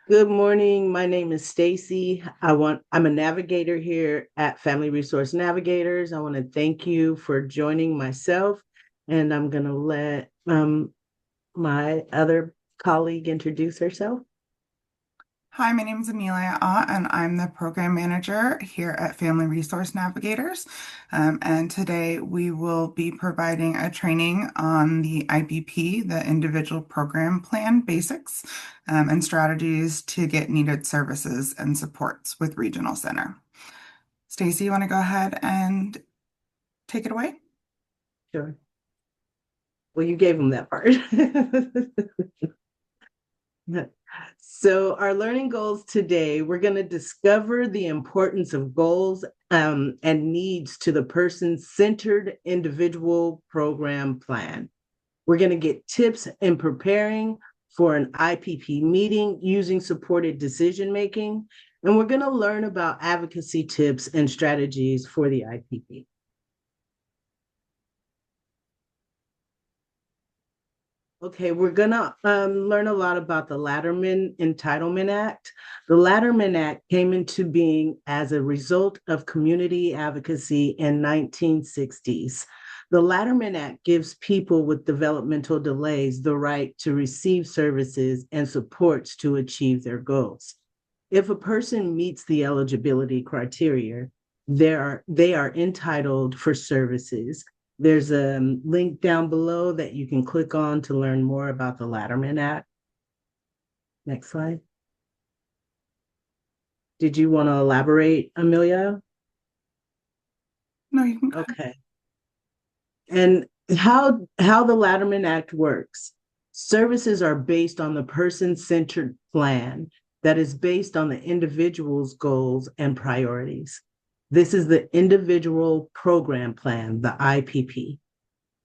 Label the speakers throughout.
Speaker 1: Good morning. My name is Stacy. I'm a navigator here at Family Resource Navigators. I want to thank you for joining myself, and I'm going to let my other colleague introduce herself.
Speaker 2: Hi, my name is Amelia Ott, and I'm the program manager here at Family Resource Navigators. And today we will be providing a training on the IPP, the Individual Program Plan Basics, and strategies to get needed services and supports with Regional Center. Stacy, you want to go ahead and take it away?
Speaker 1: Sure. Well, you gave him that part. So, our learning goals today, we're going to discover the importance of goals and needs to the person centered individual program plan. We're going to get tips in preparing for an IPP meeting using supported decision making. And we're going to learn about advocacy tips and strategies for the IPP. Okay, we're gonna learn a lot about the Latterman Entitlement Act. The Latterman Act came into being as a result of community advocacy in 1960s. The Latterman Act gives people with developmental delays the right to receive services and supports to achieve their goals. If a person meets the eligibility criteria, they are entitled for services. There's a link down below that you can click on to learn more about the Latterman Act. Next slide. Did you want to elaborate, Amelia?
Speaker 2: No, you can go ahead.
Speaker 1: Okay. And how the Latterman Act works. Services are based on the person-centered plan that is based on the individual's goals and priorities. This is the individual program plan, the IPP.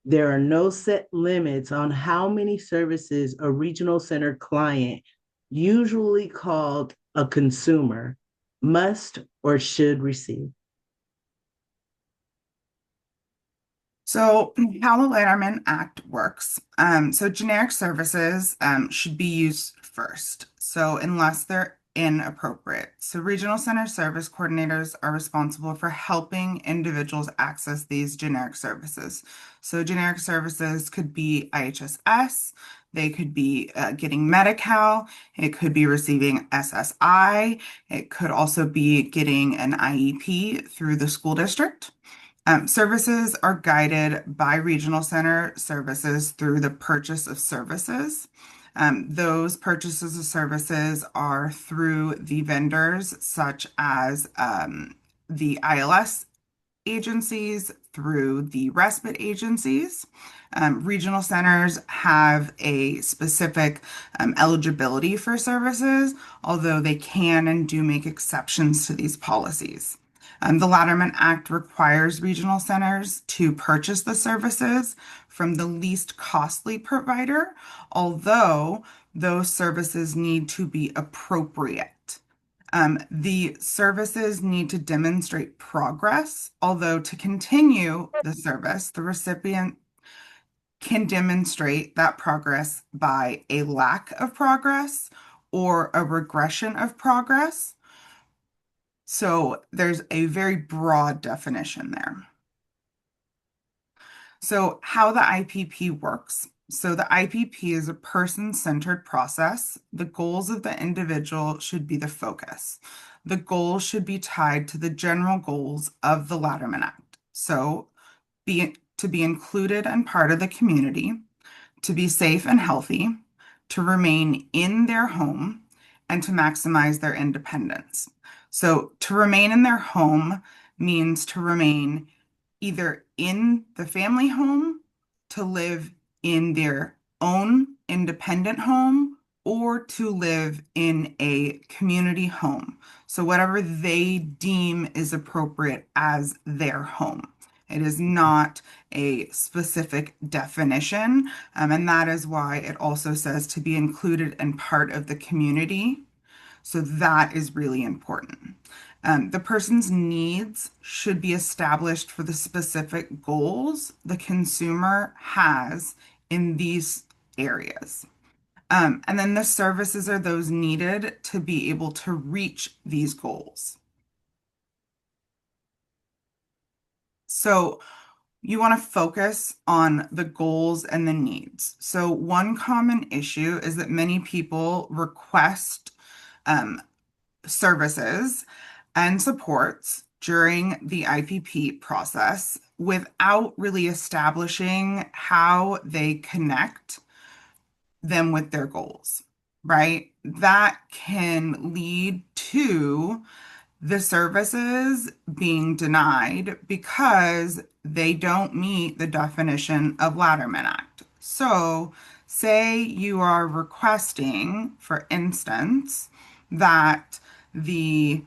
Speaker 1: There are no set limits on how many services a regional center client, usually called a consumer, must or should receive.
Speaker 2: So, how the Letterman Act works. So, generic services should be used first. So, unless they're inappropriate. So, regional center service coordinators are responsible for helping individuals access these generic services. So, generic services could be IHSS, they could be getting Medi-Cal, it could be receiving SSI, it could also be getting an IEP through the school district. Services are guided by Regional Center services through the purchase of services. Those purchases of services are through the vendors, such as the ILS agencies, through the respite agencies. Regional centers have a specific eligibility for services, although they can and do make exceptions to these policies. The Latterman Act requires regional centers to purchase the services from the least costly provider, although those services need to be appropriate. The services need to demonstrate progress, although to continue the service, the recipient can demonstrate that progress by a lack of progress or a regression of progress. So there's a very broad definition there. So, how the IPP works. So, the IPP is a person-centered process. The goals of the individual should be the focus. The goals should be tied to the general goals of the Latterman Act. So, to be included and part of the community, to be safe and healthy, to remain in their home, and to maximize their independence. So, to remain in their home means to remain either in the family home, to live in their own independent home, or to live in a community home. So, whatever they deem is appropriate as their home. It is not a specific definition, and that is why it also says to be included and part of the community. So that is really important. The person's needs should be established for the specific goals the consumer has in these areas. And then the services are those needed to be able to reach these goals. So you want to focus on the goals and the needs. So one common issue is that many people request um, services and supports during the IPP process without really establishing how they connect them with their goals, right? That can lead to the services being denied because they don't meet the definition of Ladderman Act. So, say you are requesting, for instance, that that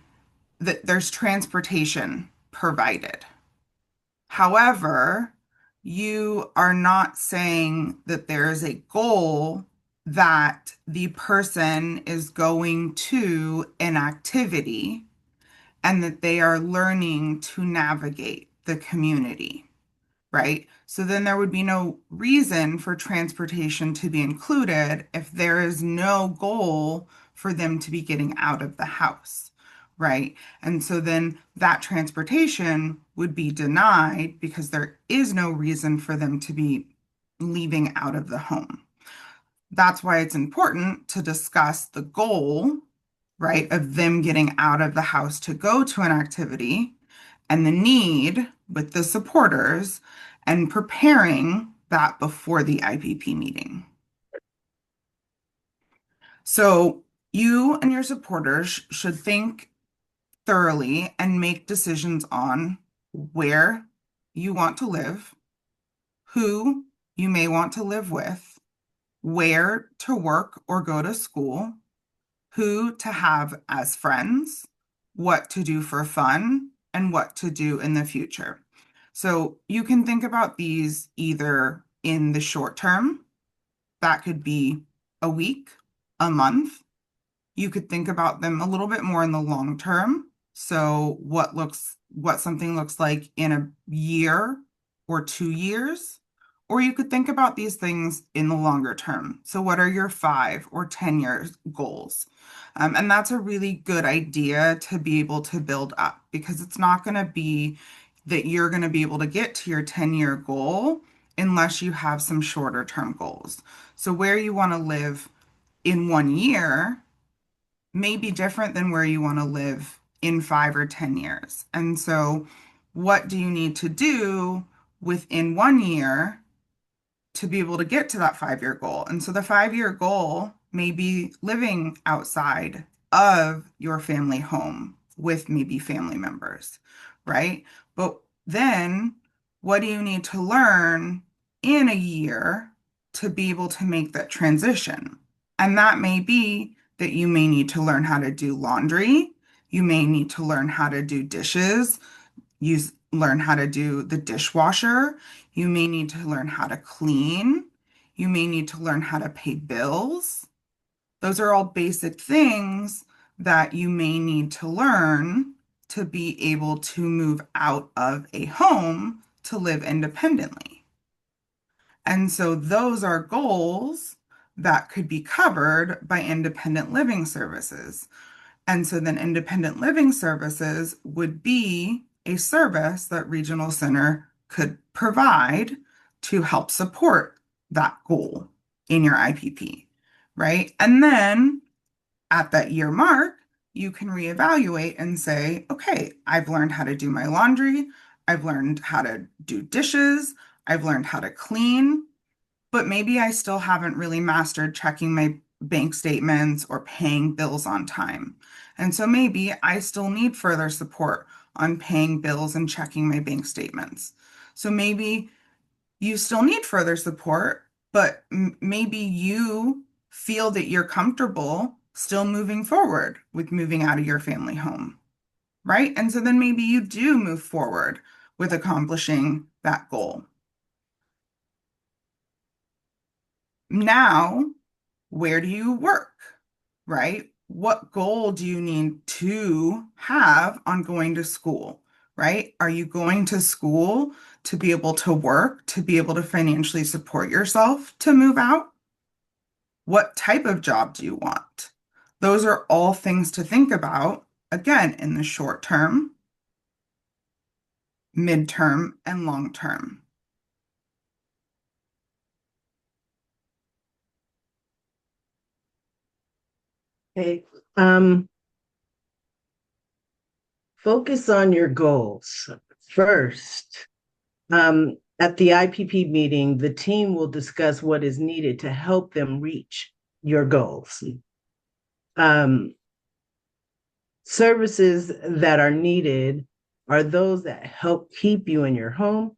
Speaker 2: there's transportation provided. However, you are not saying that there is a goal that the person is going to an activity and that they are learning to navigate the community, right? So then there would be no reason for transportation to be included if there is no goal for them to be getting out of the house, right? And so then that transportation would be denied because there is no reason for them to be leaving out of the home. That's why it's important to discuss the goal, right, of them getting out of the house to go to an activity and the need with the supporters and preparing that before the IPP meeting. So you and your supporters should think thoroughly and make decisions on where you want to live, who you may want to live with, where to work or go to school, who to have as friends, what to do for fun, and what to do in the future. So you can think about these either in the short term, that could be a week, a month. You could think about them a little bit more in the long term. So what something looks like in a year or 2 years. Or you could think about these things in the longer term. So what are your 5 or 10 year goals? And that's a really good idea to be able to build up because it's not going to be that you're going to be able to get to your 10-year goal unless you have some shorter term goals. So where you want to live in 1 year may be different than where you want to live in 5 or 10 years. And so, what do you need to do within 1 year to be able to get to that 5 year goal? And so, the 5 year goal may be living outside of your family home with maybe family members, right? But then, what do you need to learn in a year to be able to make that transition? And that may be that you may need to learn how to do laundry. You may need to learn how to do dishes, learn how to do the dishwasher. You may need to learn how to clean. You may need to learn how to pay bills. Those are all basic things that you may need to learn to be able to move out of a home to live independently. And so those are goals that could be covered by independent living services. And so then independent living services would be a service that Regional Center could provide to help support that goal in your IPP, right? And then at that year mark, you can reevaluate and say, okay, I've learned how to do my laundry. I've learned how to do dishes. I've learned how to clean, but maybe I still haven't really mastered checking my bank statements or paying bills on time. And so maybe I still need further support on paying bills and checking my bank statements. So maybe you still need further support, but maybe you feel that you're comfortable still moving forward with moving out of your family home, right? And so then maybe you do move forward with accomplishing that goal. Now, where do you work, right? What goal do you need to have on going to school, right? Are you going to school to be able to work, to be able to financially support yourself to move out? What type of job do you want? Those are all things to think about, again, in the short term, midterm, and long term.
Speaker 1: Okay. Focus on your goals first. At the IPP meeting, the team will discuss what is needed to help them reach your goals. Um, Services that are needed are those that help keep you in your home,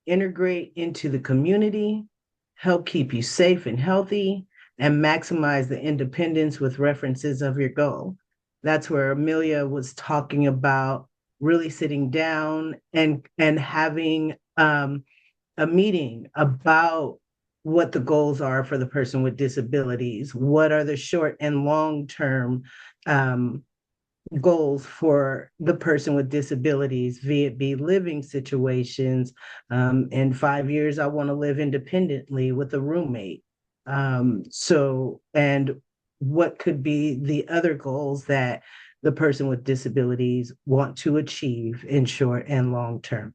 Speaker 1: integrate into the community, help keep you safe and healthy, and maximize the independence with references of your goal. That's where Amelia was talking about really sitting down and having a meeting about what the goals are for the person with disabilities. What are the short and long term um, goals for the person with disabilities, be it be living situations. In 5 years, I want to live independently with a roommate. And what could be the other goals that the person with disabilities want to achieve in short and long term?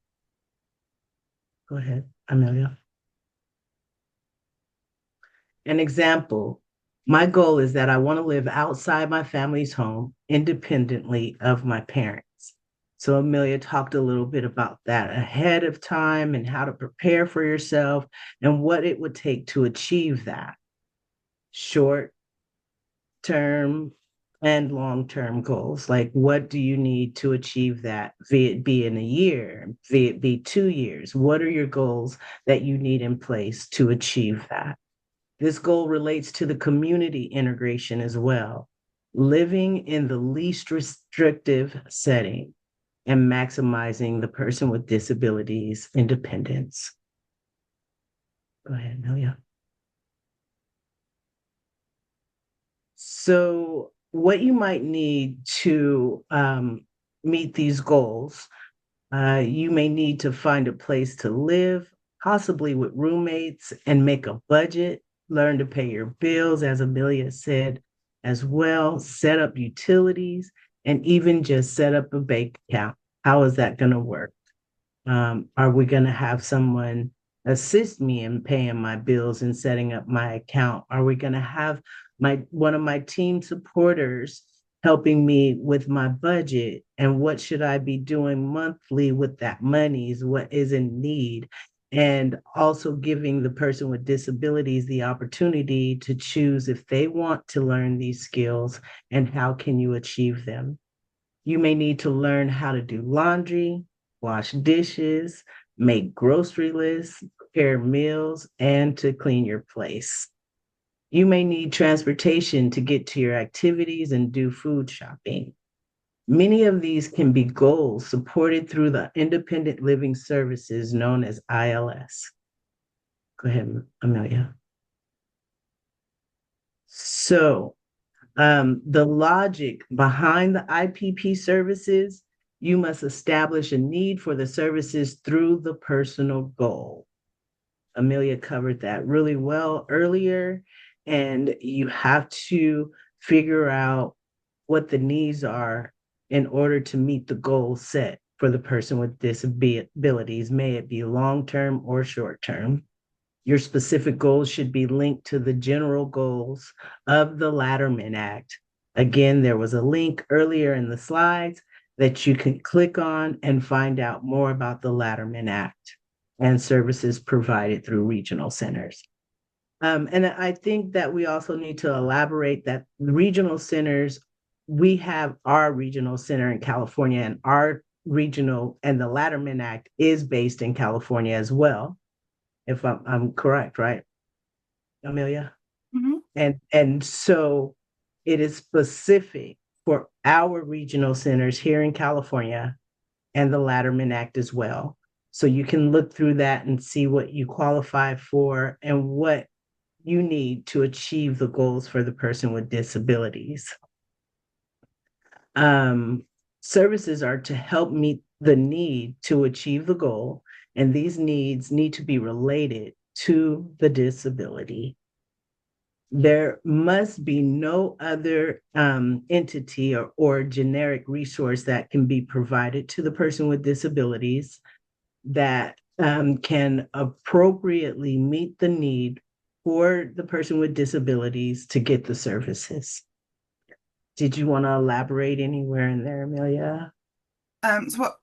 Speaker 1: Go ahead, Amelia. An example, my goal is that I want to live outside my family's home independently of my parents. So Amelia talked a little bit about that ahead of time and how to prepare for yourself and what it would take to achieve that short term and long term goals. Like, what do you need to achieve that, be it be in a year, be it be 2 years? What are your goals that you need in place to achieve that? This goal relates to the community integration as well, living in the least restrictive setting and maximizing the person with disabilities independence. Go ahead, Amelia. So, what you might need to meet these goals, you may need to find a place to live, possibly with roommates, and make a budget, learn to pay your bills, as Amelia said, as well, set up utilities, and even just set up a bank account. How is that going to work? Are we going to have someone assist me in paying my bills and setting up my account? Are we going to have one of my team supporters helping me with my budget and what should I be doing monthly with that money? Is what is in need? And also giving the person with disabilities the opportunity to choose if they want to learn these skills and how can you achieve them. You may need to learn how to do laundry, wash dishes, make grocery lists, prepare meals, and to clean your place. You may need transportation to get to your activities and do food shopping. Many of these can be goals supported through the independent living services known as ILS. Go ahead, Amelia. So, the logic behind the IPP services, you must establish a need for the services through the personal goal. Amelia covered that really well earlier, and you have to figure out what the needs are in order to meet the goal set for the person with disabilities, may it be long term or short term. Your specific goals should be linked to the general goals of the Latterman Act. Again, there was a link earlier in the slides that you can click on and find out more about the Latterman Act and services provided through regional centers. And I think that we also need to elaborate that regional centers, we have our regional center in California, and our regional and the Latterman Act is based in California as well, if I'm correct, right, Amelia?
Speaker 2: Mhm.
Speaker 1: And so it is specific for our regional centers here in California and the Latterman Act as well. So you can look through that and see what you qualify for and what you need to achieve the goals for the person with disabilities. Um, Services are to help meet the need to achieve the goal, and these needs need to be related to the disability. There must be no other entity or generic resource that can be provided to the person with disabilities that can appropriately meet the need for the person with disabilities to get the services. Did you want to elaborate anywhere in there, Amelia?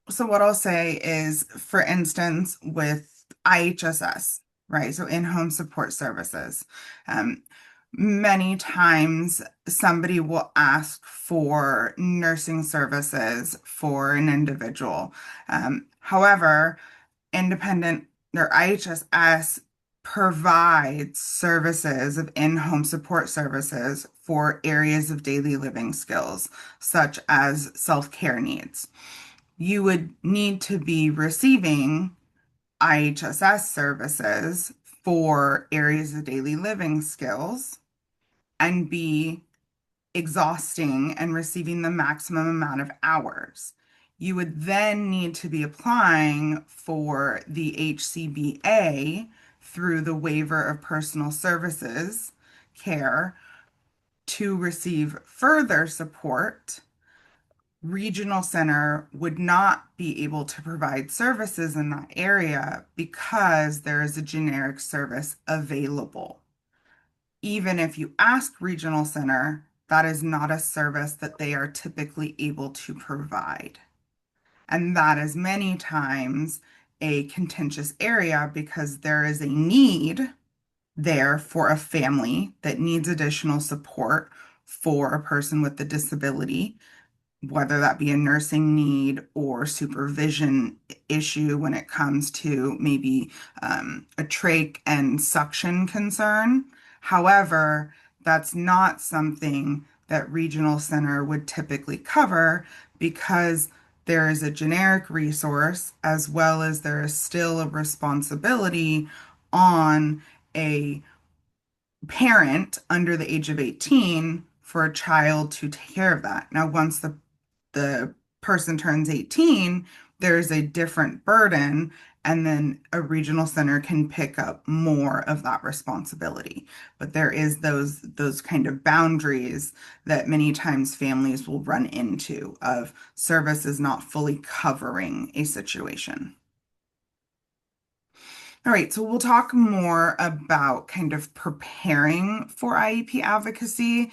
Speaker 2: So what I'll say is, for instance, with IHSS, right? So in-home support services, um, many times somebody will ask for nursing services for an individual. However, independent or IHSS provides services of in-home support services for areas of daily living skills, such as self-care needs. You would need to be receiving IHSS services for areas of daily living skills and be exhausting and receiving the maximum amount of hours. You would then need to be applying for the HCBA through the waiver of personal services care to receive further support. Regional center would not be able to provide services in that area because there is a generic service available. Even if you ask regional center, that is not a service that they are typically able to provide. And that is many times a contentious area because there is a need there for a family that needs additional support for a person with a disability, whether that be a nursing need or supervision issue when it comes to maybe a trach and suction concern. However, that's not something that regional center would typically cover because there is a generic resource as well as there is still a responsibility on a parent under the age of 18 for a child to take care of that. Now, once the person turns 18, there's a different burden, and then a regional center can pick up more of that responsibility. But there is those kind of boundaries that many times families will run into of services not fully covering a situation. All right, so we'll talk more about kind of preparing for IEP advocacy.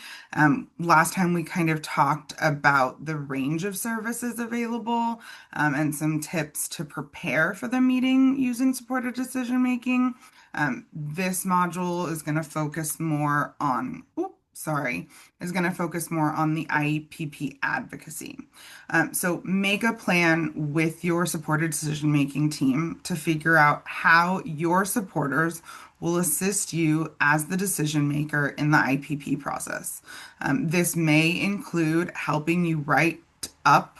Speaker 2: Last time we kind of talked about the range of services available and some tips to prepare for the meeting using supported decision making. This module is going to focus more on, is going to focus more on the IEPP advocacy. So make a plan with your supported decision-making team to figure out how your supporters will assist you as the decision maker in the IPP process. This may include helping write up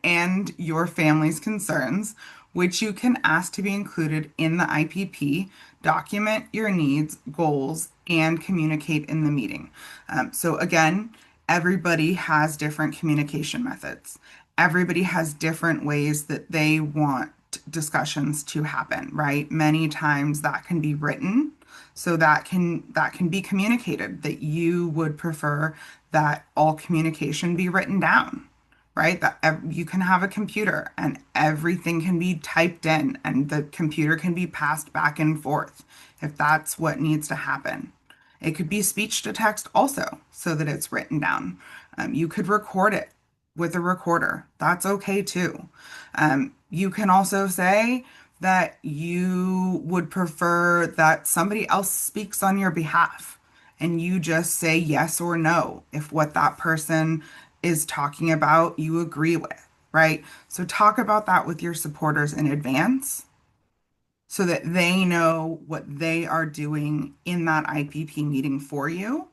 Speaker 2: and your family's concerns, which you can ask to be included in the IPP, document your needs, goals, and communicate in the meeting. So again, everybody has different communication methods. Everybody has different ways that they want discussions to happen, right? Many times that can be written, so that can be communicated that you would prefer that all communication be written down, right? That you can have a computer and everything can be typed in and the computer can be passed back and forth if that's what needs to happen. It could be speech to text also so that it's written down. You could record it with a recorder. That's okay too. You can also say that you would prefer that somebody else speaks on your behalf and you just say yes or no if what that person is talking about you agree with, right? So talk about that with your supporters in advance so that they know what they are doing in that IPP meeting for you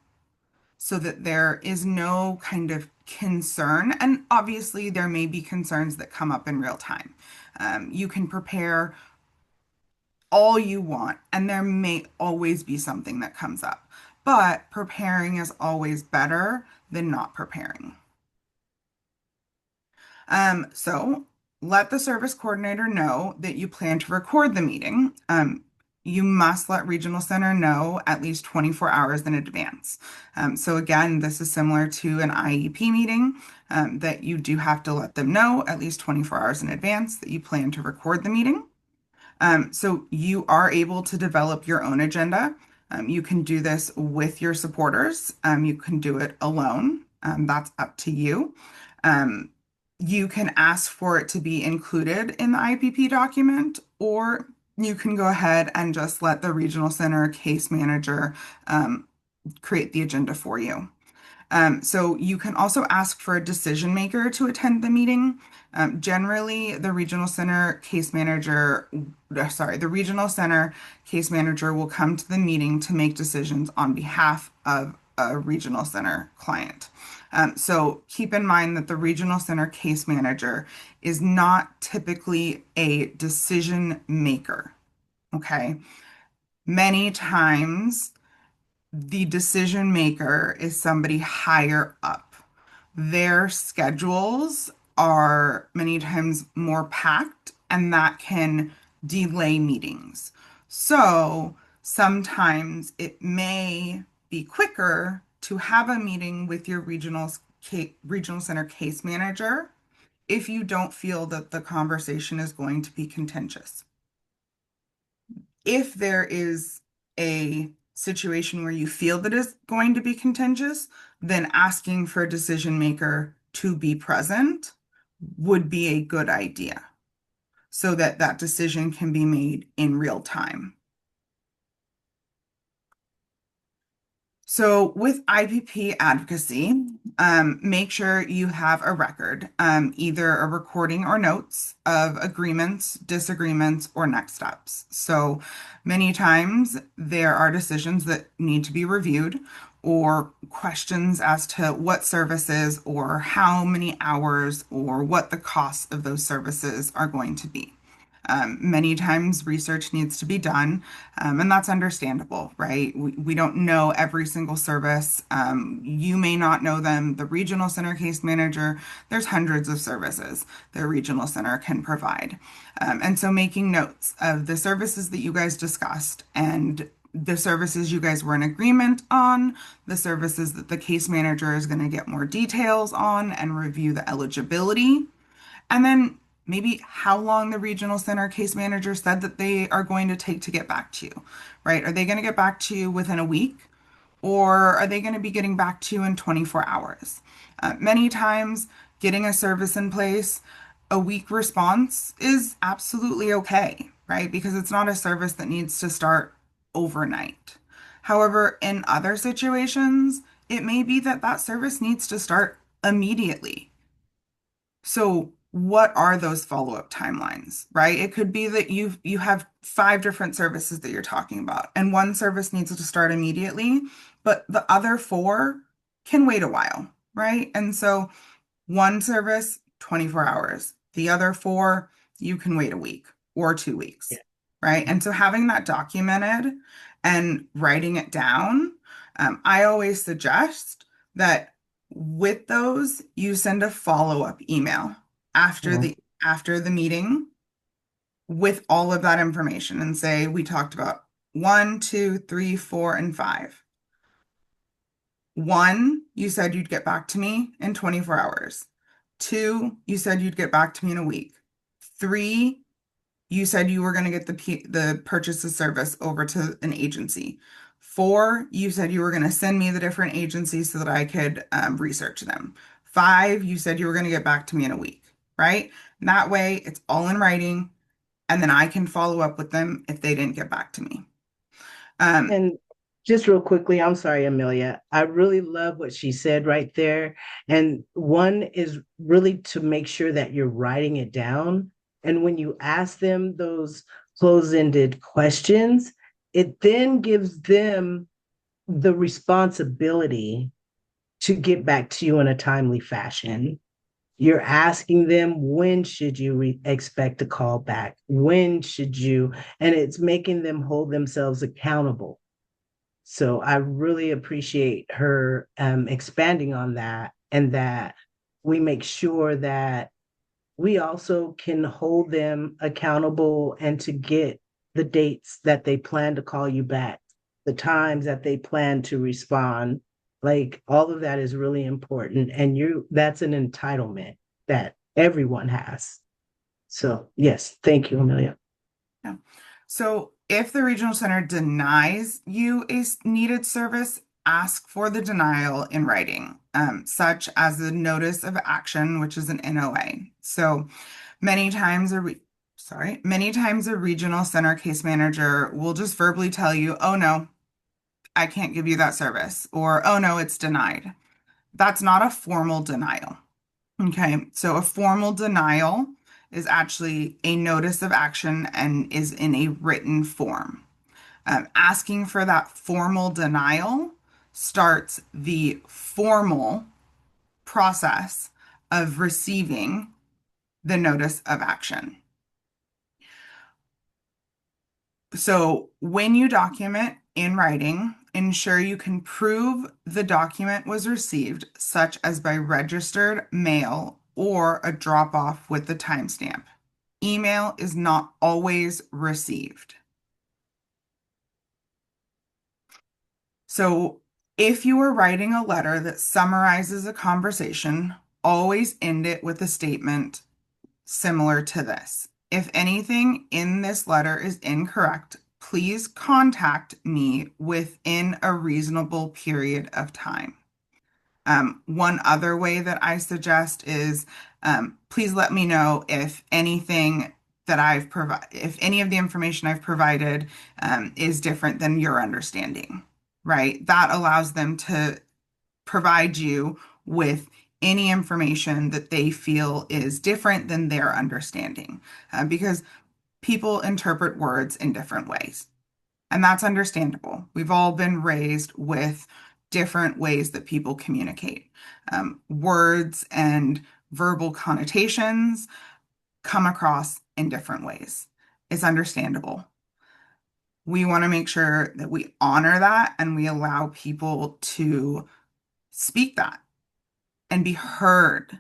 Speaker 2: so that there is no kind of concern. And obviously, there may be concerns that come up in real time. You can prepare all you want, and there may always be something that comes up. But preparing is always better than not preparing. So let the service coordinator know that you plan to record the meeting. you must let Regional Center know at least 24 hours in advance. So again, this is similar to an IEP meeting, that you do have to let them know at least 24 hours in advance that you plan to record the meeting. So you are able to develop your own agenda. You can do this with your supporters. You can do it alone. That's up to you. Um, you can ask for it to be included in the IPP document, or you can go ahead and just let the regional center case manager create the agenda for you. So you can also ask for a decision maker to attend the meeting. Generally, the regional center case manager will come to the meeting to make decisions on behalf of a regional center client. So keep in mind that the regional center case manager is not typically a decision maker. Okay. Many times, the decision maker is somebody higher up. Their schedules are many times more packed, and that can delay meetings. So sometimes it may be quicker to have a meeting with your regional center case manager if you don't feel that the conversation is going to be contentious. If there is a situation where you feel that is going to be contentious, then asking for a decision maker to be present would be a good idea so that that decision can be made in real time. So with IPP advocacy, make sure you have a record, either a recording or notes of agreements, disagreements, or next steps. So many times there are decisions that need to be reviewed or questions as to what services or how many hours or what the costs of those services are going to be. Many times research needs to be done, and that's understandable, right? We don't know every single service. You may not know them. The regional center case manager, there's hundreds of services the regional center can provide. And so making notes of the services that you guys discussed and the services you guys were in agreement on, the services that the case manager is going to get more details on and review the eligibility. And then maybe how long the regional center case manager said that they are going to take to get back to you, right? Are they going to get back to you within a week? Or are they going to be getting back to you in 24 hours? Many times, getting a service in place, a week response is absolutely okay, right? Because it's not a service that needs to start overnight. However, in other situations, it may be that that service needs to start immediately. So what are those follow-up timelines, right? It could be that you have 5 different services that you're talking about, and one service needs to start immediately, but the other 4 can wait a while, right? And so one service, 24 hours. The other 4, you can wait a week or 2 weeks,
Speaker 1: Yeah.
Speaker 2: right? And so having that documented and writing it down, I always suggest that with those, you send a follow-up email after
Speaker 1: Mhm.
Speaker 2: the meeting with all of that information and say, we talked about 1, 2, 3, 4, and 5. 1, you said you'd get back to me in 24 hours. 2, you said you'd get back to me in a week. 3, you said you were going to get the purchase of service over to an agency. 4, you said you were going to send me the different agencies so that I could research them. 5, you said you were going to get back to me in a week, right? And that way, it's all in writing, and then I can follow up with them if they didn't get back to me. Um,
Speaker 1: And just real quickly, I'm sorry, Amelia. I really love what she said right there. And one is really to make sure that you're writing it down. And when you ask them those close-ended questions, it then gives them the responsibility to get back to you in a timely fashion. You're asking them, when should you expect a call back? When should you? And it's making them hold themselves accountable. So I really appreciate her expanding on that, and that we make sure that we also can hold them accountable and to get the dates that they plan to call you back, the times that they plan to respond. Like all of that is really important. And that's an entitlement that everyone has. So yes, thank you, Amelia.
Speaker 2: Yeah. So if the regional center denies you a needed service, ask for the denial in writing, such as the notice of action, which is an NOA. So many times many times a regional center case manager will just verbally tell you, oh no, I can't give you that service, or oh no, it's denied. That's not a formal denial. Okay, so a formal denial is actually a notice of action and is in a written form. Asking for that formal denial starts the formal process of receiving the notice of action. So when you document in writing, ensure you can prove the document was received, such as by registered mail or a drop off with the timestamp. Email is not always received. So if you are writing a letter that summarizes a conversation, always end it with a statement similar to this. If anything in this letter is incorrect, please contact me within a reasonable period of time. One other way that I suggest is please let me know if anything that I've provided, if any of the information I've provided is different than your understanding, right? That allows them to provide you with any information that they feel is different than their understanding, because people interpret words in different ways. And that's understandable. We've all been raised with different ways that people communicate. Words and verbal connotations come across in different ways. It's understandable. We want to make sure that we honor that and we allow people to speak that and be heard,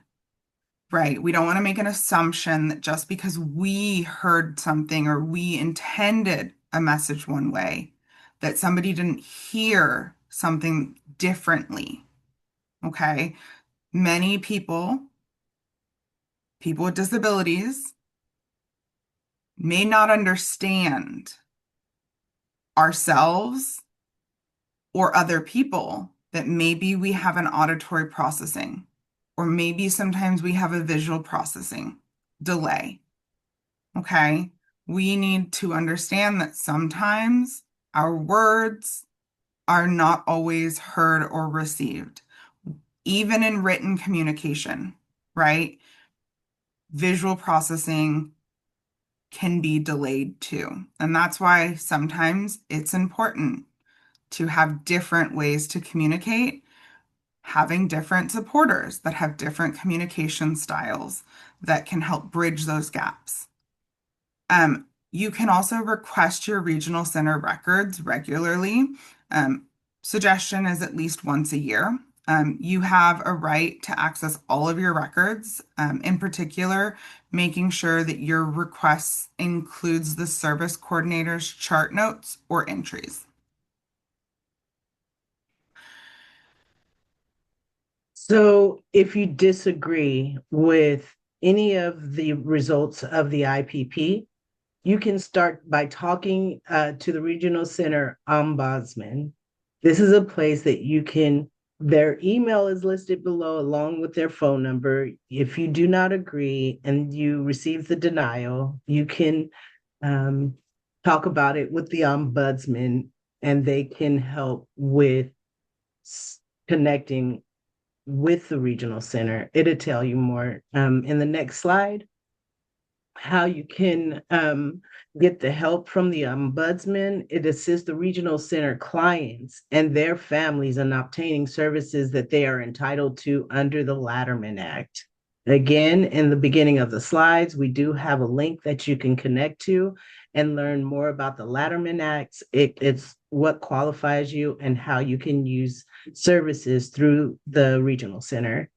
Speaker 2: right? We don't want to make an assumption that just because we heard something or we intended a message one way, that somebody didn't hear something differently. Okay. Many people with disabilities, may not understand ourselves or other people that maybe we have an auditory processing, or maybe sometimes we have a visual processing delay. Okay. We need to understand that sometimes our words are not always heard or received, even in written communication, right? Visual processing can be delayed too. And that's why sometimes it's important to have different ways to communicate, having different supporters that have different communication styles that can help bridge those gaps. You can also request your regional center records regularly. Suggestion is at least once a year. You have a right to access all of your records, in particular, making sure that your request includes the service coordinator's chart notes or entries.
Speaker 1: So if you disagree with any of the results of the IPP, you can start by talking to the Regional Center Ombudsman. This is a place that you can, their email is listed below along with their phone number. If you do not agree and you receive the denial, you can talk about it with the Ombudsman and they can help with connecting with the regional center. It'll tell you more in the next slide how you can get the help from the ombudsman. It assists the regional center clients and their families in obtaining services that they are entitled to under the Latterman Act. Again, in the beginning of the slides, we do have a link that you can connect to and learn more about the Latterman Act. It's what qualifies you and how you can use services through the regional center.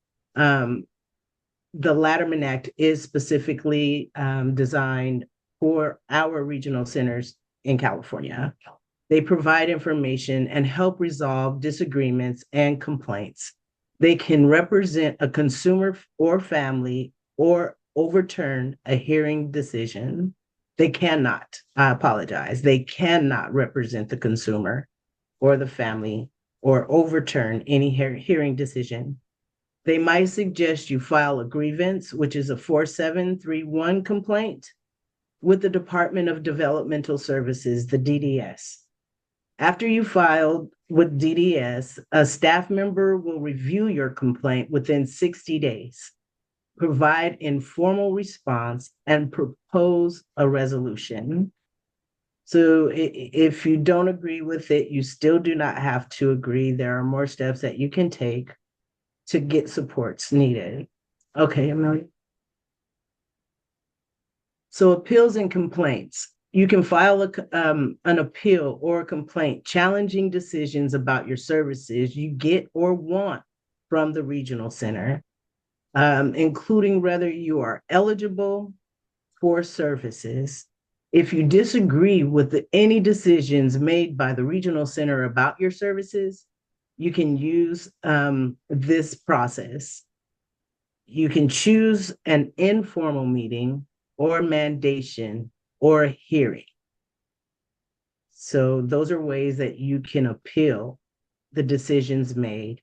Speaker 1: The Latterman Act is specifically designed for our regional centers in California. They provide information and help resolve disagreements and complaints. They can represent a consumer or family or overturn a hearing decision. They cannot, I apologize, they cannot represent the consumer or the family or overturn any hearing decision. They might suggest you file a grievance, which is a 4731 complaint, with the Department of Developmental Services, the DDS. After you filed with DDS, a staff member will review your complaint within 60 days, provide informal response, and propose a resolution. So if you don't agree with it, you still do not have to agree. There are more steps that you can take to get supports needed. Okay, Amelia. So appeals and complaints. You can file an appeal or a complaint challenging decisions about your services you get or want from the regional center, including whether you are eligible for services. If you disagree with any decisions made by the regional center about your services, you can use this process. You can choose an informal meeting or mandation or a hearing. So those are ways that you can appeal the decisions made.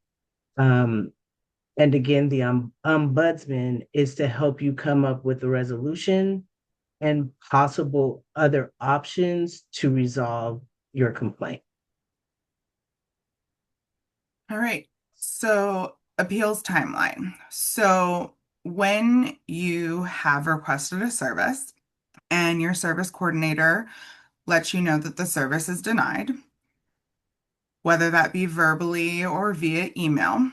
Speaker 1: And again, the ombudsman is to help you come up with a resolution and possible other options to resolve your complaint.
Speaker 2: All right. So appeals timeline. So when you have requested a service and your service coordinator lets you know that the service is denied, whether that be verbally or via email,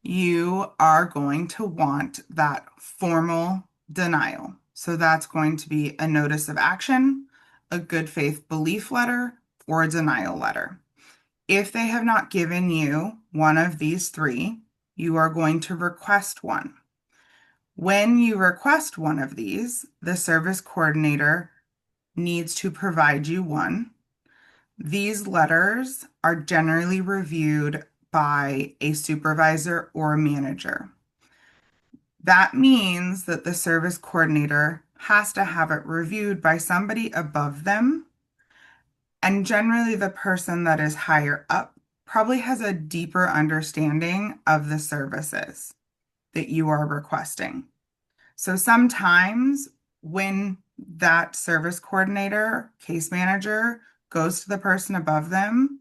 Speaker 2: you are going to want that formal denial. So that's going to be a notice of action, a good faith belief letter, or a denial letter. If they have not given you one of these three, you are going to request one. When you request one of these, the service coordinator needs to provide you one. These letters are generally reviewed by a supervisor or a manager. That means that the service coordinator has to have it reviewed by somebody above them. And generally, the person that is higher up probably has a deeper understanding of the services that you are requesting. So sometimes when that service coordinator, case manager goes to the person above them,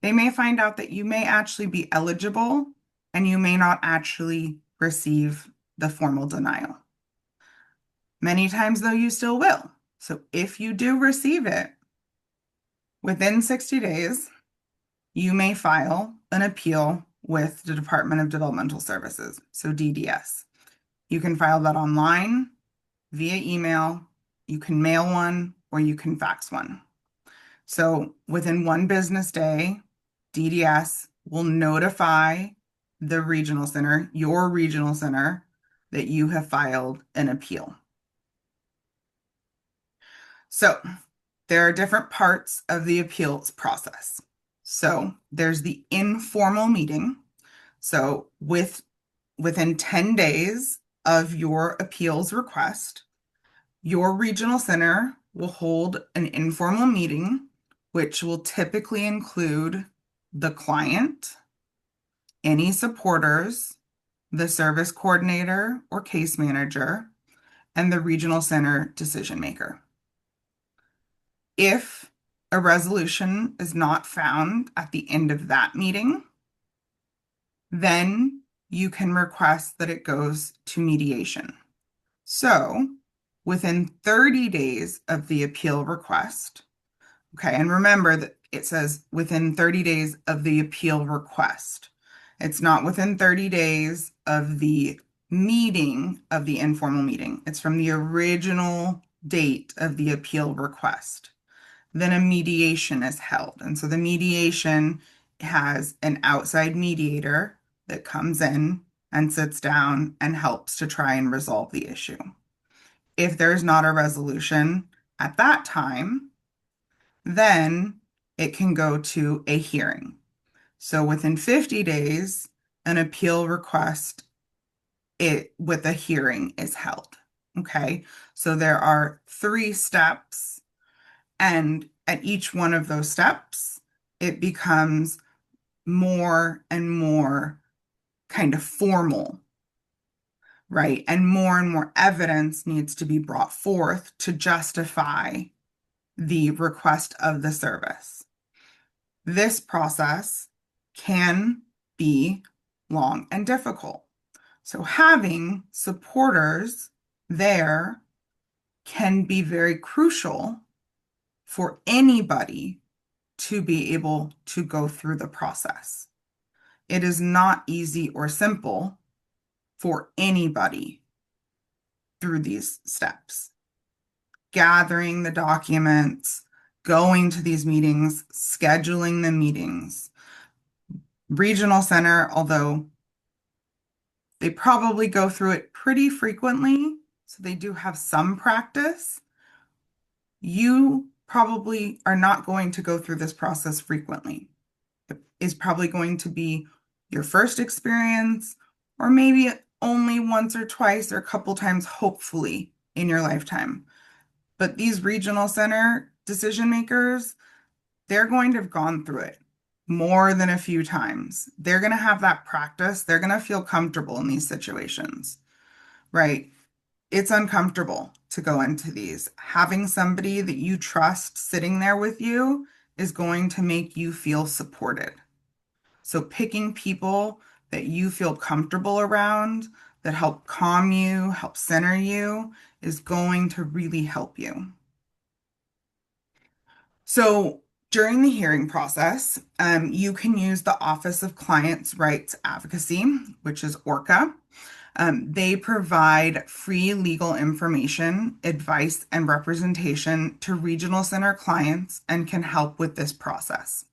Speaker 2: they may find out that you may actually be eligible and you may not actually receive the formal denial. Many times, though, you still will. So if you do receive it, within 60 days, you may file an appeal with the Department of Developmental Services, so DDS. You can file that online, via email, you can mail one, or you can fax one. So within one business day, DDS will notify the regional center, your regional center, that you have filed an appeal. So there are different parts of the appeals process. So there's the informal meeting. So within 10 days of your appeals request, your regional center will hold an informal meeting, which will typically include the client, any supporters, the service coordinator or case manager, and the regional center decision maker. If a resolution is not found at the end of that meeting, then you can request that it goes to mediation. So within 30 days of the appeal request, okay, and remember that it says within 30 days of the appeal request. It's not within 30 days of the meeting of the informal meeting. It's from the original date of the appeal request. Then a mediation is held. And so the mediation has an outside mediator that comes in and sits down and helps to try and resolve the issue. If there's not a resolution at that time, then it can go to a hearing. So within 50 days, an appeal request with a hearing is held. Okay, so there are 3 steps, and at each one of those steps, it becomes more and more kind of formal, right? And more evidence needs to be brought forth to justify the request of the service. This process can be long and difficult. So having supporters there can be very crucial for anybody to be able to go through the process. It is not easy or simple for anybody through these steps. Gathering the documents, going to these meetings, scheduling the meetings. Regional Center, although they probably go through it pretty frequently, so they do have some practice, you probably are not going to go through this process frequently. It is probably going to be your first experience, or maybe only once or twice or a couple times, hopefully, in your lifetime. But these regional center decision makers, they're going to have gone through it more than a few times. They're going to have that practice. They're going to feel comfortable in these situations, right? It's uncomfortable to go into these. Having somebody that you trust sitting there with you is going to make you feel supported. So picking people that you feel comfortable around, that help calm you, help center you, is going to really help you. So during the hearing process, you can use the Office of Clients' Rights Advocacy, which is ORCA. They provide free legal information, advice, and representation to regional center clients and can help with this process.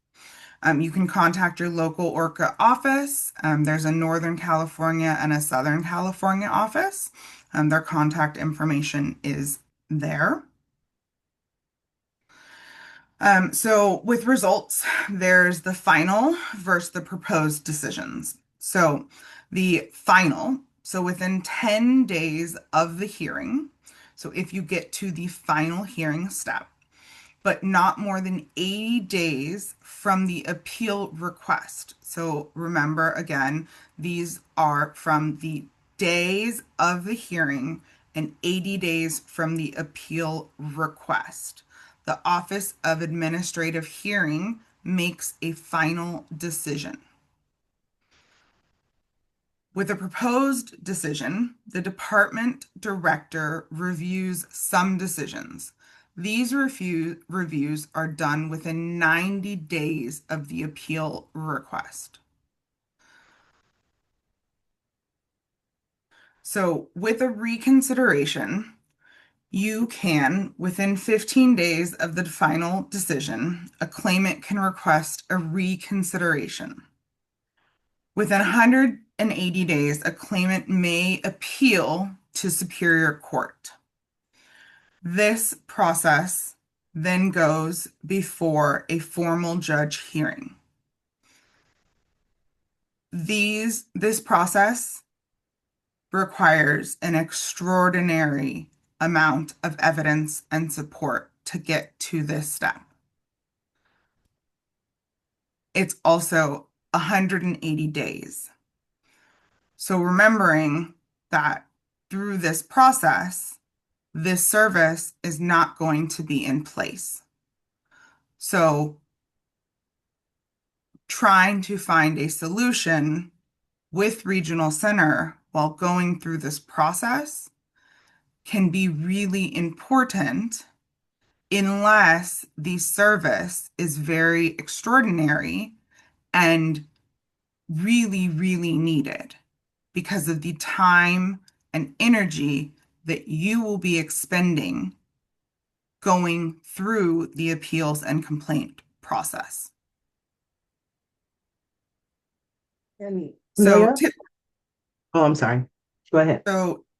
Speaker 2: You can contact your local ORCA office. There's a Northern California and a Southern California office. Their contact information is there. So with results, there's the final versus the proposed decisions. So the final, so within 10 days of the hearing, so if you get to the final hearing step, but not more than 80 days from the appeal request. So remember, again, these are from the days of the hearing and 80 days from the appeal request. The Office of Administrative Hearing makes a final decision. With a proposed decision, the department director reviews some decisions. These reviews are done within 90 days of the appeal request. So with a reconsideration, you can, within 15 days of the final decision, a claimant can request a reconsideration. Within 180 days, a claimant may appeal to Superior Court. This process then goes before a formal judge hearing. This process requires an extraordinary amount of evidence and support to get to this step. It's also 180 days. So remembering that through this process, this service is not going to be in place. So trying to find a solution with Regional Center while going through this process can be really important unless the service is very extraordinary and really, really needed because of the time and energy that you will be expending going through the appeals and complaint process.
Speaker 1: And
Speaker 2: So,
Speaker 1: Leah? Oh, I'm sorry. Go ahead.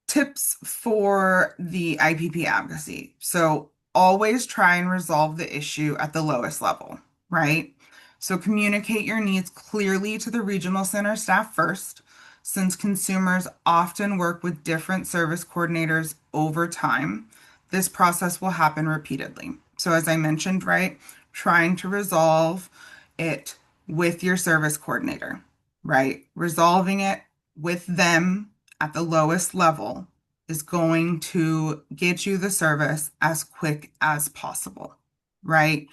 Speaker 2: tips for the IPP advocacy. So always try and resolve the issue at the lowest level, right? So communicate your needs clearly to the regional center staff first, since consumers often work with different service coordinators over time. This process will happen repeatedly. So, as I mentioned, right, trying to resolve it with your service coordinator, right? Resolving it with them at the lowest level is going to get you the service as quick as possible, right?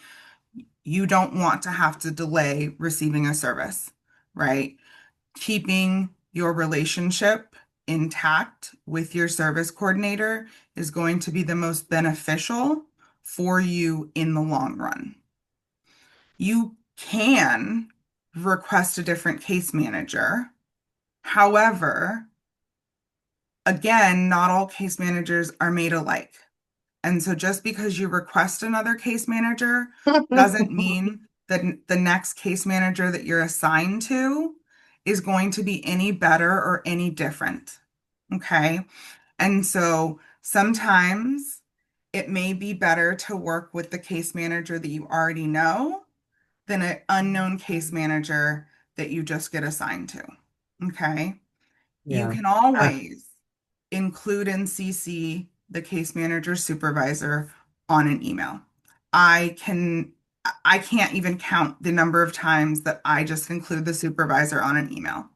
Speaker 2: You don't want to have to delay receiving a service, right? Keeping your relationship intact with your service coordinator is going to be the most beneficial for you in the long run. You can request a different case manager. However, again, not all case managers are made alike. And so just because you request another case manager doesn't mean that the next case manager that you're assigned to is going to be any better or any different. Okay. And so sometimes it may be better to work with the case manager that you already know than an unknown case manager that you just get assigned to. Okay. You
Speaker 1: Yeah.
Speaker 2: can
Speaker 1: Uh,
Speaker 2: always include and CC the case manager supervisor on an email. I can I can't even count the number of times that I just include the supervisor on an email,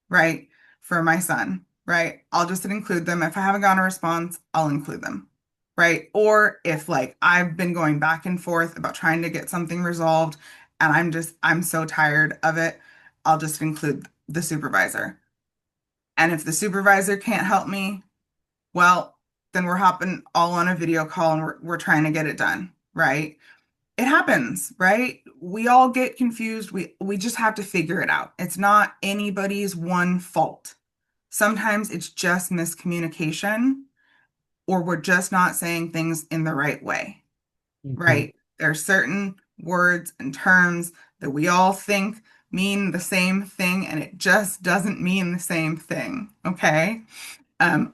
Speaker 2: right? For my son, right? I'll just include them. If I haven't gotten a response, I'll include them, right? Or if like I've been going back and forth about trying to get something resolved and I'm so tired of it, I'll just include the supervisor. And if the supervisor can't help me, well, then we're hopping all on a video call and we're trying to get it done, right? It happens, right? We all get confused. We just have to figure it out. It's not anybody's one fault. Sometimes it's just miscommunication or we're just not saying things in the right way,
Speaker 1: mhm.
Speaker 2: right? There are certain words and terms that we all think mean the same thing and it just doesn't mean the same thing, okay? Um,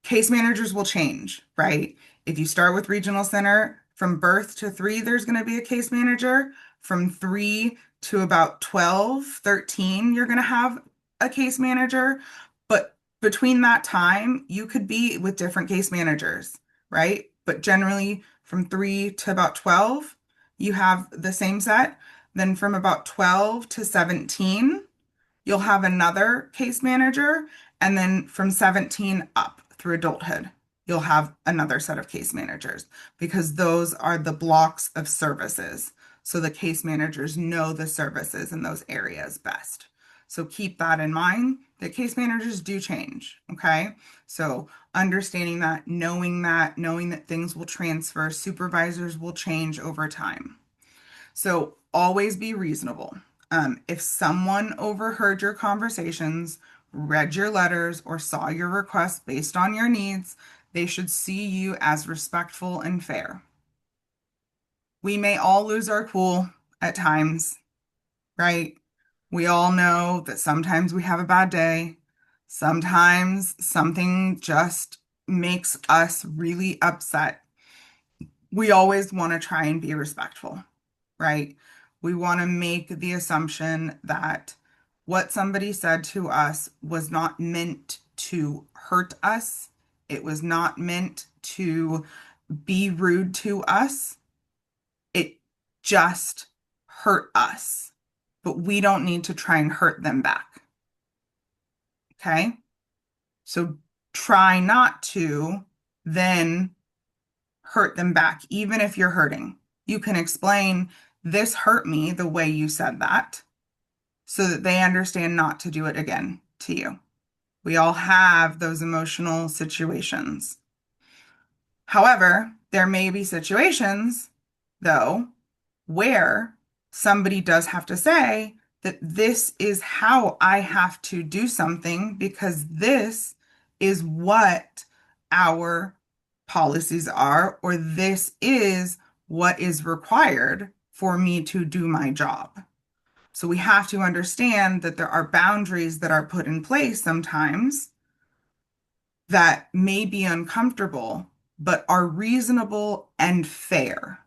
Speaker 2: Case managers will change, right? If you start with regional center, from birth to 3, there's going to be a case manager. From 3 to about 12, 13, you're going to have a case manager. But between that time, you could be with different case managers, right? But generally, from 3 to about 12, you have the same set. Then from about 12 to 17, you'll have another case manager, and then from 17 up through adulthood, you'll have another set of case managers because those are the blocks of services. So the case managers know the services in those areas best. So keep that in mind that case managers do change. Okay. So knowing that things will transfer, supervisors will change over time. So always be reasonable. If someone overheard your conversations, read your letters, or saw your requests based on your needs, they should see you as respectful and fair. We may all lose our cool at times, right? We all know that sometimes we have a bad day. Sometimes something just makes us really upset. We always want to try and be respectful, right? We want to make the assumption that what somebody said to us was not meant to hurt us. It was not meant to be rude to us. It just hurt us. But we don't need to try and hurt them back. Okay? So try not to then hurt them back, even if you're hurting. You can explain, this hurt me the way you said that, so that they understand not to do it again to you. We all have those emotional situations. However, there may be situations, though, where somebody does have to say that this is how I have to do something because this is what our policies are, or this is what is required for me to do my job. So we have to understand that there are boundaries that are put in place sometimes that may be uncomfortable, but are reasonable and fair.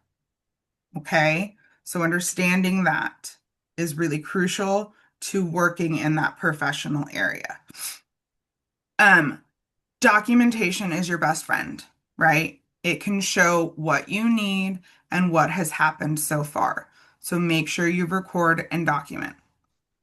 Speaker 2: Okay. So understanding that is really crucial to working in that professional area. Um, Documentation is your best friend, right? It can show what you need and what has happened so far. So make sure you record and document.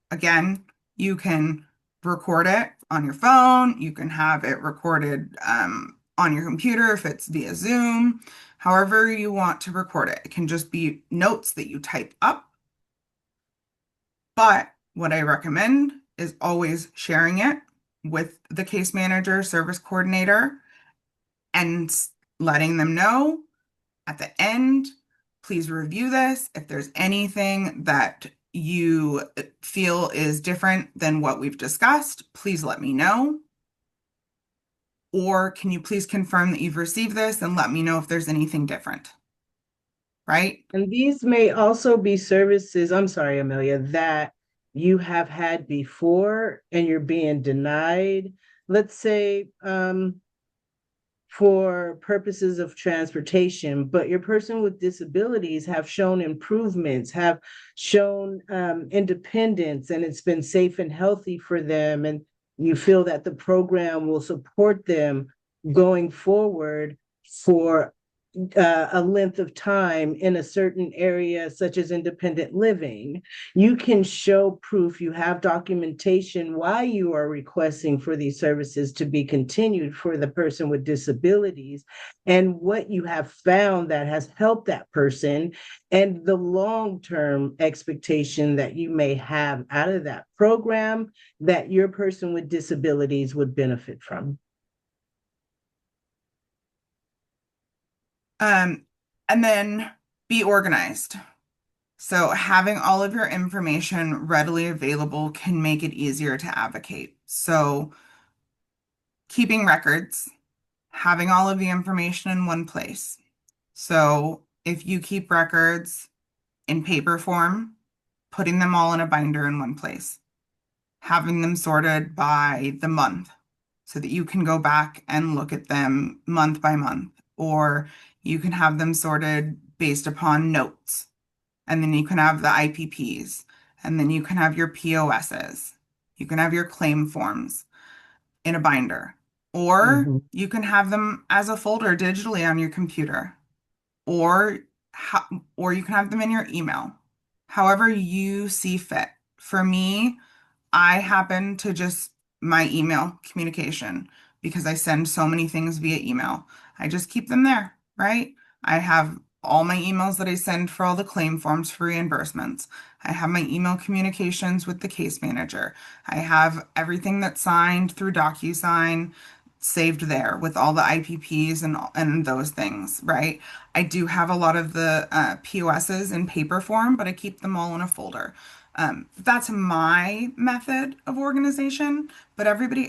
Speaker 2: Again, you can record it on your phone. You can have it recorded on your computer if it's via Zoom, however you want to record it. It can just be notes that you type up. But what I recommend is always sharing it with the case manager, service coordinator, and letting them know at the end, please review this. If there's anything that you feel is different than what we've discussed, please let me know. Or can you please confirm that you've received this and let me know if there's anything different? Right?
Speaker 1: And these may also be services, I'm sorry, Amelia, that you have had before and you're being denied. Let's say for purposes of transportation, but your person with disabilities have shown improvements, have shown independence, and it's been safe and healthy for them. And you feel that the program will support them going forward for a length of time in a certain area, such as independent living. You can show proof, you have documentation why you are requesting for these services to be continued for the person with disabilities and what you have found that has helped that person and the long-term expectation that you may have out of that program that your person with disabilities would benefit from.
Speaker 2: And then be organized. So having all of your information readily available can make it easier to advocate. So keeping records, having all of the information in one place. So if you keep records in paper form, putting them all in a binder in one place, having them sorted by the month so that you can go back and look at them month by month, or you can have them sorted based upon notes, and then you can have the IPPs, and then you can have your POSs, you can have your claim forms in a binder, or
Speaker 1: Mhm.
Speaker 2: you can have them as a folder digitally on your computer, or or you can have them in your email, however you see fit. For me, I happen to just my email communication because I send so many things via email. I just keep them there, right? I have all my emails that I send for all the claim forms for reimbursements. I have my email communications with the case manager. I have everything that's signed through DocuSign saved there with all the IPPs and those things, right? I do have a lot of the POSs in paper form, but I keep them all in a folder. That's my method of organization, but everybody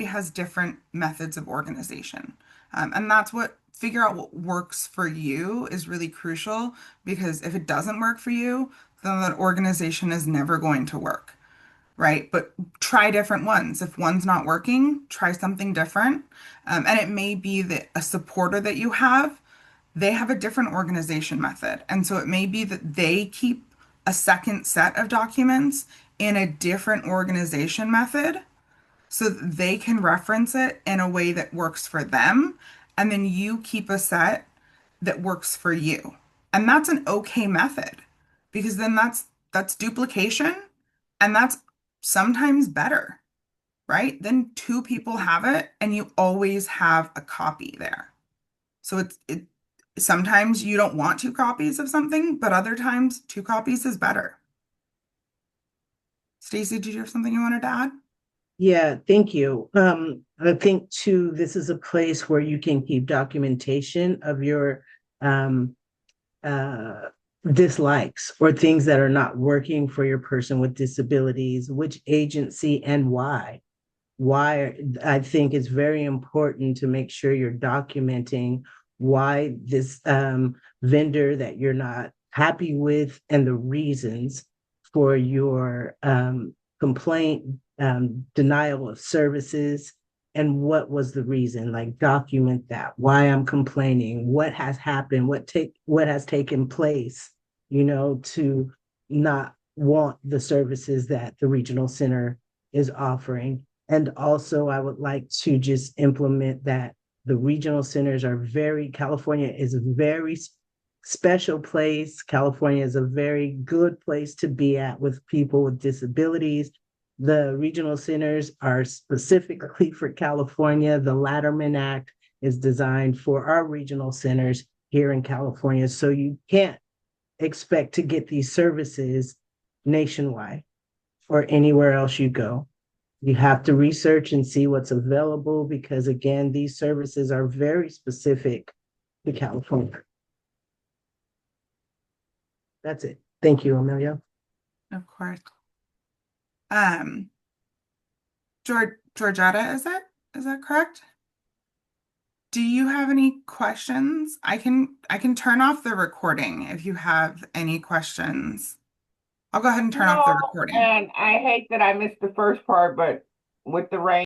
Speaker 2: has different methods of organization. And that's what figure out what works for you is really crucial because if it doesn't work for you, then that organization is never going to work, right? But try different ones. If one's not working, try something different. And it may be that a supporter that you have, they have a different organization method. And so it may be that they keep a second set of documents in a different organization method so that they can reference it in a way that works for them. And then you keep a set that works for you. And that's an okay method because then that's duplication and that's sometimes better, right? Then two people have it and you always have a copy there. So it sometimes you don't want two copies of something, but other times two copies is better. Stacy, did you have something you wanted to add?
Speaker 1: Yeah, thank you. I think too, this is a place where you can keep documentation of your um, uh, dislikes or things that are not working for your person with disabilities, which agency and why. Why I think it's very important to make sure you're documenting why this vendor that you're not happy with and the reasons for your complaint, denial of services. and what was the reason, like document that, why I'm complaining, what has happened, what has taken place, to not want the services that the regional center is offering. And also I would like to just implement that the regional centers are California is a very special place. California is a very good place to be at with people with disabilities. The regional centers are specifically for California. The Latterman Act is designed for our regional centers here in California. So you can't expect to get these services nationwide or anywhere else you go. You have to research and see what's available because, again, these services are very specific to California. That's it. Thank you, Amelia.
Speaker 2: Of course. Um, Georgetta, is that correct? Do you have any questions? I can turn off the recording if you have any questions. I'll go ahead and turn off the
Speaker 3: No,
Speaker 2: recording.
Speaker 3: and I hate that I missed the first part, but with the rain.